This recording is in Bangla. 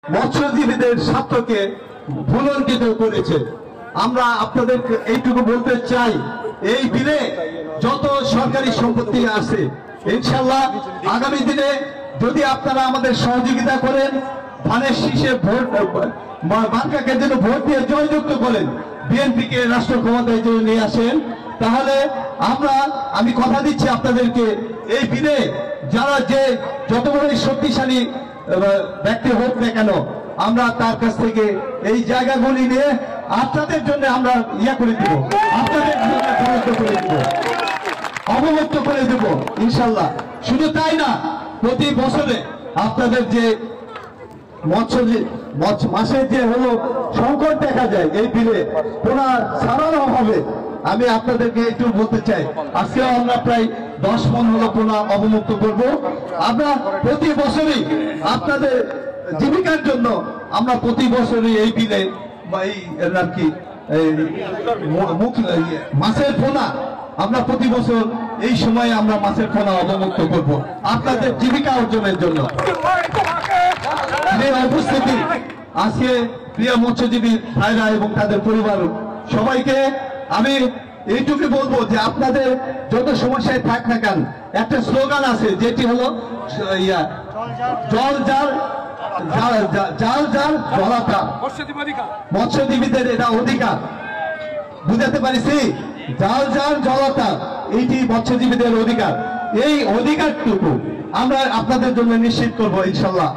মৎস্যজীবীদের স্বার্থকে ভুলণ্ঠিত করেছে। আমরা আপনাদেরকে এইটুকু বলতে চাই, এই বিলে যত সরকারি সম্পত্তি আছে ইনশাআল্লাহ আগামী দিনে যদি আপনারা আমাদের সহযোগিতা করেন, ধানের শীষে ভোট মার্কাকে যেন ভোট দিয়ে জয়যুক্ত করেন, বিএনপিকে রাষ্ট্র ক্ষমতায় যদি নিয়ে আসেন, তাহলে আমি কথা দিচ্ছি আপনাদেরকে, এই বিলে যারা যে যত বড়ই শক্তিশালী ব্যক্তি হোক না কেন, আমরা তার কাছ থেকে এই জায়গাগুলি নিয়ে আপনাদের জন্য আমরা করে দিব, আপনাদের জন্য বরাদ্দ করে দিব, অবমুক্ত করে দেব ইনশাল্লাহ। শুধু তাই না, প্রতি বছরে আপনাদের যে মাসের যে সংকট দেখা যায় এই বিলে পোনা ছাড়ানো হবে। আমি আপনাদেরকে একটু বলতে চাই, আজকে আমরা প্রায় 10 মণ পোনা অবমুক্ত করব। আমরা প্রতি বছরই আপনাদের জীবিকার জন্য আমরা প্রতি বছরই এই বিলে মাছের পোনা আমরা প্রতি বছর এই সময়ে আমরা মাছের পোনা অবমুক্ত করব আপনাদের জীবিকা অর্জনের জন্য। উপস্থিতি আজকে প্রিয় মৎস্যজীবী ভাইরা এবং তাদের পরিবার সবাইকে আমি এইটুকু বলবো যে আপনাদের যত সমস্যায় থাক না কেন, একটা স্লোগান আছে যেটি হলো জল জাল জাল জাল জলাতা, মৎস্যজীবীদের এটা অধিকার। বুঝাতে পারিছি? জাল জাল জলাতা এইটি মৎস্যজীবীদের অধিকার। এই অধিকারটুকু আমরা আপনাদের জন্য নিশ্চিত করবো ইনশাল্লাহ।